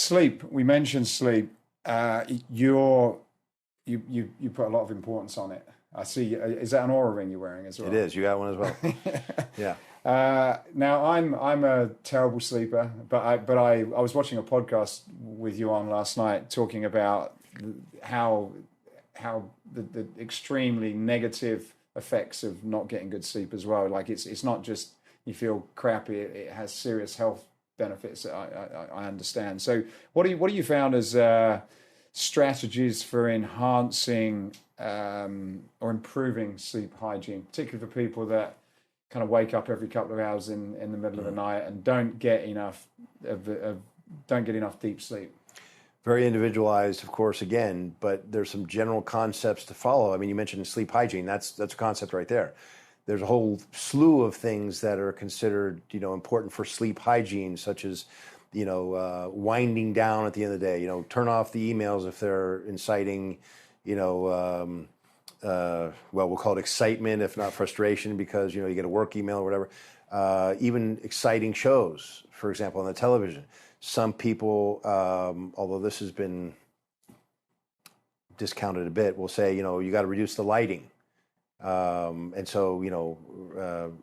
sleep. We mentioned sleep. You put a lot of importance on it. I see. Is that an aura ring you're wearing as well? It is. You got one as well. Yeah. Now I'm a terrible sleeper, but I was watching a podcast with you on last night talking about how the extremely negative effects of not getting good sleep as well. Like it's not just you feel crappy; it has serious health benefits. I understand. So what do you found as strategies for enhancing or improving sleep hygiene, particularly for people that kind of wake up every couple of hours in the middle of the night and don't get enough deep sleep? Very individualized, of course, again, but there's some general concepts to follow. I mean, you mentioned sleep hygiene. That's a concept right there. There's a whole slew of things that are considered, important for sleep hygiene, such as, winding down at the end of the day. Turn off the emails if they're inciting, we'll call it excitement, if not frustration, because, you get a work email or whatever. Even exciting shows, for example, on the television. Some people, although this has been discounted a bit, will say, you got to reduce the lighting. And so,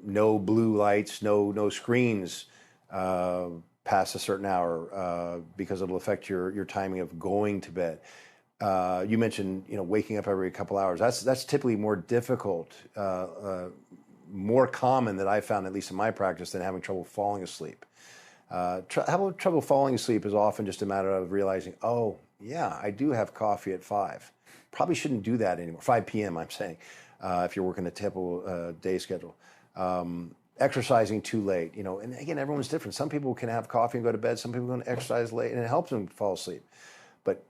no blue lights, no screens past a certain hour because it'll affect your timing of going to bed. You mentioned, waking up every couple hours. That's typically more difficult, more common that I found, at least in my practice, than having trouble falling asleep. Having trouble falling asleep is often just a matter of realizing, oh, yeah, I do have coffee at 5. Probably shouldn't do that anymore. 5 p.m., I'm saying, if you're working a typical day schedule. Exercising too late, and again, everyone's different. Some people can have coffee and go to bed. Some people can exercise late, and it helps them fall asleep. But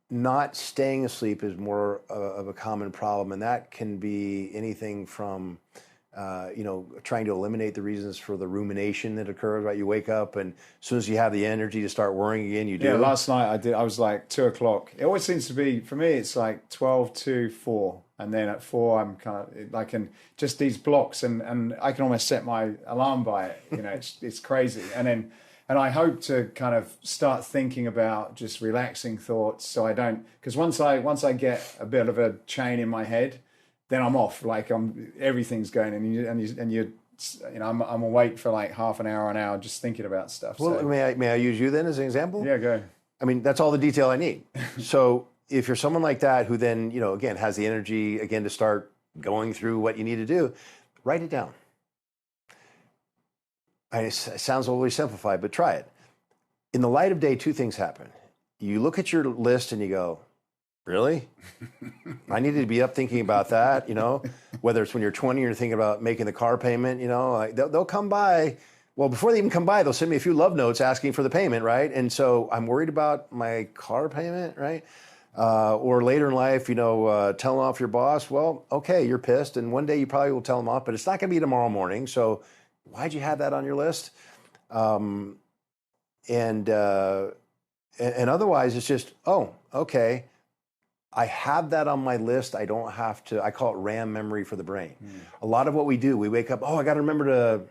not staying asleep is more of a common problem, and that can be anything from trying to eliminate the reasons for the rumination that occurs, right? You wake up and as soon as you have the energy to start worrying again, you do. Yeah, last night I did. I was like 2:00. It always seems to be, for me, it's like 12 to 4. And then at 4, I'm kind of like, and just these blocks and I can almost set my alarm by it. It's crazy. And I hope to kind of start thinking about just relaxing thoughts so I don't, because once I get a bit of a chain in my head, then I'm off. Like everything's going, I'm awake for like half an hour just thinking about stuff. Well, so. may I use you then as an example? Yeah, go. I mean, that's all the detail I need. So if you're someone like that who then, again, has the energy again to start going through what you need to do, write it down. It sounds overly simplified, but try it. In the light of day, 2 things happen. You look at your list and you go, really? I needed to be up thinking about that, whether it's when you're 20 and you're thinking about making the car payment, like they'll come by. Well, before they even come by, they'll send me a few love notes asking for the payment, right? And so I'm worried about my car payment, right? Or later in life, telling off your boss. Well, okay, you're pissed, and one day you probably will tell them off, but it's not going to be tomorrow morning. So why'd you have that on your list? And otherwise, it's just, oh, okay. I have that on my list. I don't have to, I call it RAM memory for the brain. A lot of what we do, we wake up, oh, I got to remember to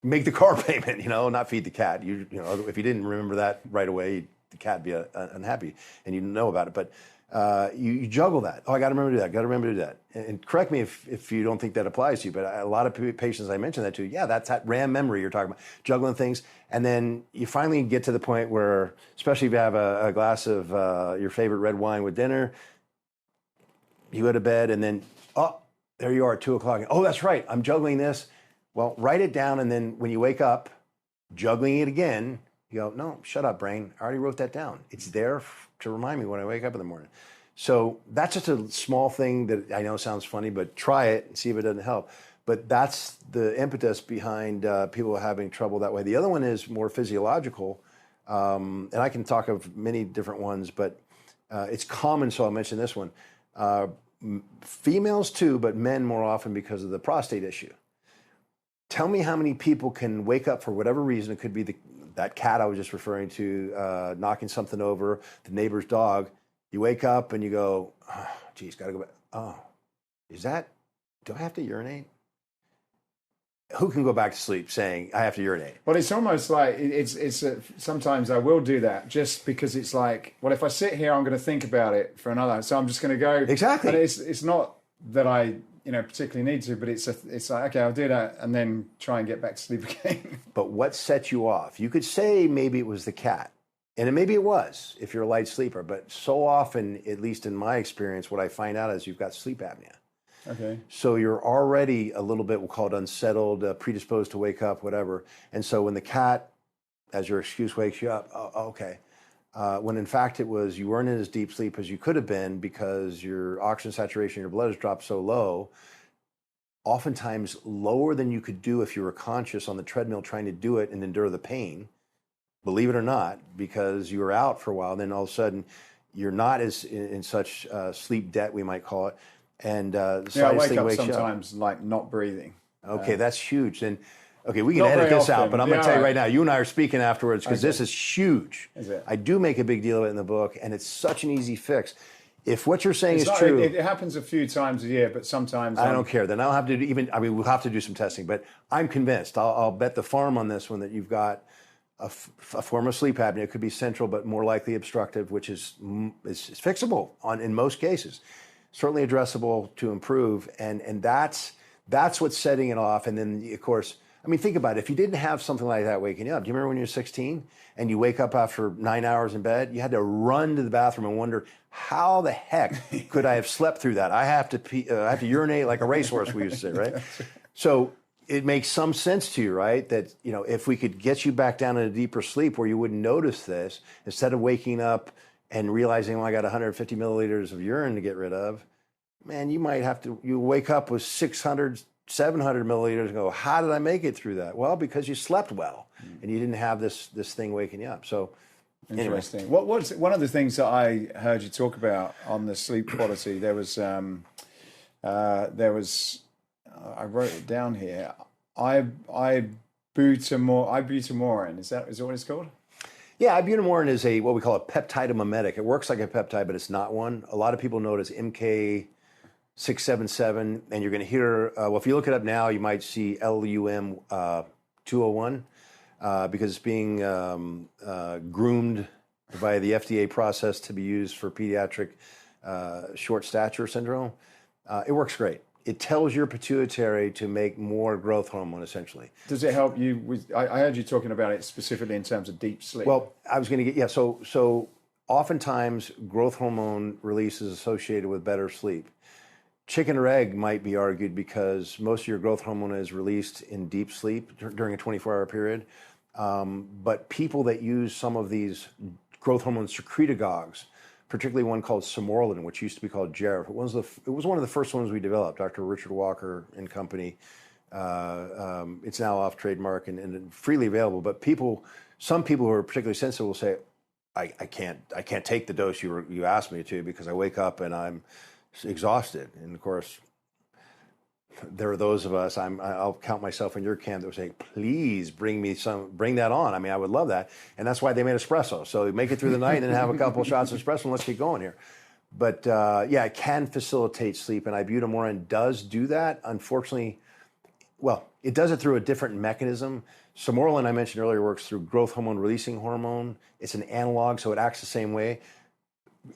make the car payment, not feed the cat. If you didn't remember that right away, the cat would be unhappy and you know about it. But you juggle that. Oh, I got to remember to do that. Got to remember to do that. And correct me if you don't think that applies to you, but a lot of patients I mentioned that to, yeah, that's that RAM memory you're talking about, juggling things. And then you finally get to the point where, especially if you have a glass of your favorite red wine with dinner, you go to bed and then, oh, there you are at 2:00. Oh, that's right. I'm juggling this. Well, write it down. And then when you wake up, juggling it again, you go, no, shut up, brain. I already wrote that down. It's there to remind me when I wake up in the morning. So that's just a small thing that I know sounds funny, but try it and see if it doesn't help. But that's the impetus behind people having trouble that way. The other one is more physiological. And I can talk of many different ones, but it's common, so I'll mention this one. Females too, but men more often because of the prostate issue. Tell me how many people can wake up for whatever reason. It could be that cat I was just referring to, knocking something over, the neighbor's dog. You wake up and you go, oh, geez, got to go back. Oh, do I have to urinate? who can go back to sleep saying, I have to urinate? Well, it's almost like sometimes I will do that just because it's like, well, if I sit here, I'm going to think about it for another. So I'm just going to go. Exactly. And it's not that I, particularly need to, but it's like, okay, I'll do that and then try and get back to sleep again. But what sets you off? You could say maybe it was the cat. And maybe it was if you're a light sleeper. But so often, at least in my experience, what I find out is you've got sleep apnea. Okay. So you're already a little bit, we'll call it unsettled, predisposed to wake up, whatever. And so when the cat, as your excuse, wakes you up, okay. When in fact it was you weren't in as deep sleep as you could have been because your oxygen saturation in your blood has dropped so low, oftentimes lower than you could do if you were conscious on the treadmill trying to do it and endure the pain, believe it or not, because you were out for a while. Then all of a sudden you're not as in such sleep debt, we might call it. And I wake up sometimes like not breathing. Okay, that's huge. And okay, we can edit this out, but I'm going to tell you right now, you and I are speaking afterwards because this is huge. Is it? I do make a big deal of it in the book, and it's such an easy fix. If what you're saying is true, it happens a few times a year, but sometimes I don't care. Then I'll have to we'll have to do some testing, but I'm convinced. I'll bet the farm on this one that you've got a form of sleep apnea. It could be central, but more likely obstructive, which is fixable in most cases. Certainly addressable to improve, and that's what's setting it off. And then, of course, I mean, think about it. If you didn't have something like that waking you up, do you remember when you were 16 and you wake up after 9 hours in bed? You had to run to the bathroom and wonder, how the heck could I have slept through that? I have to pee, I have to urinate like a racehorse, we used to say, right? So it makes some sense to you, right? That, if we could get you back down in a deeper sleep where you wouldn't notice this, instead of waking up and realizing, I got 150 milliliters of urine to get rid of, man, you might have to, you wake up with 600, 700 milliliters and go, how did I make it through that? Well, because you slept well and you didn't have this thing waking you up. So interesting. Anyway. What's one of the things that I heard you talk about on the sleep quality? There was I wrote it down here. Ibutamorin. Is that what it's called? Yeah, ibutamorin is what we call a peptidomimetic. It works like a peptide, but it's not one. A lot of people know it as MK677, and you're going to hear, if you look it up now, you might see LUM 201 because it's being groomed by the FDA process to be used for pediatric short stature syndrome. It works great. It tells your pituitary to make more growth hormone, essentially. Does it help you with, I heard you talking about it specifically in terms of deep sleep. Well, I was going to get, so oftentimes growth hormone release is associated with better sleep. Chicken or egg might be argued because most of your growth hormone is released in deep sleep during a 24-hour period. But people that use some of these growth hormone secretagogues, particularly one called Samorlin, which used to be called Jaref. It was one of the first ones we developed, Dr. Richard Walker and company. It's now off trademark and freely available. But some people who are particularly sensitive will say, I can't take the dose you asked me to because I wake up and I'm exhausted. And of course, there are those of us, I'll count myself in your camp, that would say, please bring that on. I mean, I would love that. And that's why they made espresso. So make it through the night and then have a couple of shots of espresso and let's get going here. But it can facilitate sleep, and ibutamorin does do that. Unfortunately, it does it through a different mechanism. Samorlin, I mentioned earlier, works through growth hormone releasing hormone. It's an analog, so it acts the same way.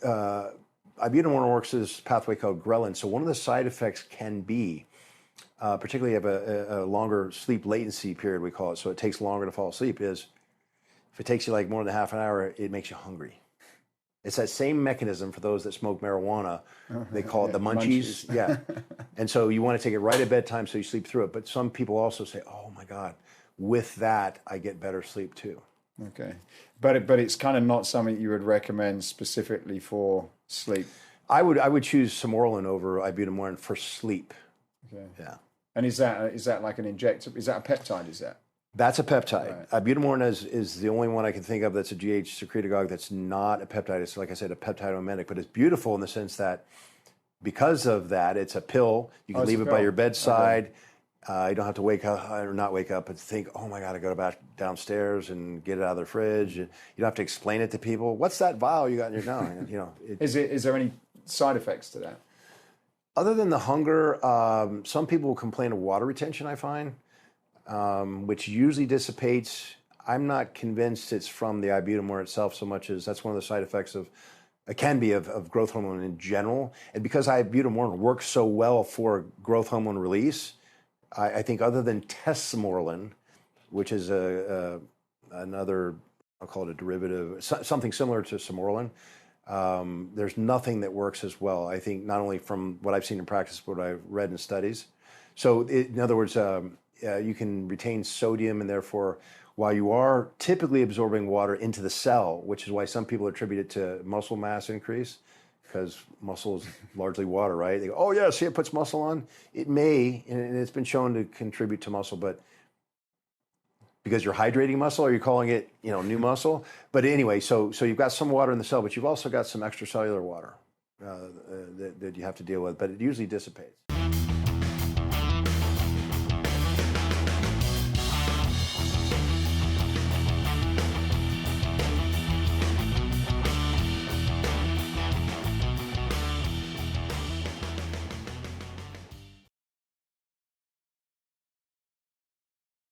Ibutamorin works through this pathway called ghrelin. So one of the side effects can be, particularly have a longer sleep latency period, we call it, so it takes longer to fall asleep, is if it takes you like more than half an hour, it makes you hungry. It's that same mechanism for those that smoke marijuana. They call it the munchies. Yeah. And so you want to take it right at bedtime so you sleep through it. But some people also say, oh my God, with that, I get better sleep too. Okay. But it's kind of not something you would recommend specifically for sleep. I would choose Samorlin over ibutamorin for sleep. Okay. Yeah. And is that like an injectable? Is that a peptide? Is that? That's a peptide. Right. Ibutamorin is the only one I can think of that's a GH secretagogue that's not a peptide. It's, like I said, a peptidomimetic, but it's beautiful in the sense that because of that, it's a pill. You can leave it by your bedside. Okay. You don't have to wake up or not wake up and think, oh my God, I got to back downstairs and get it out of the fridge. You don't have to explain it to people. What's that vial you got in your nose? Is there any side effects to that? Other than the hunger, some people complain of water retention, I find. which usually dissipates. I'm not convinced it's from the ibutamorin itself so much as that's one of the side effects of, it can be of growth hormone in general. And because ibutamorin works so well for growth hormone release, I think other than tesamorelin, which is another, I'll call it a derivative, something similar to samorelin, there's nothing that works as well. I think not only from what I've seen in practice, but what I've read in studies. So in other words, you can retain sodium, and therefore, while you are typically absorbing water into the cell, which is why some people attribute it to muscle mass increase, because muscle is largely water, right? They go, oh yeah, see, it puts muscle on. It may, and it's been shown to contribute to muscle, but because you're hydrating muscle, are you calling it, new muscle? But anyway, so you've got some water in the cell, but you've also got some extracellular water that you have to deal with, but it usually dissipates.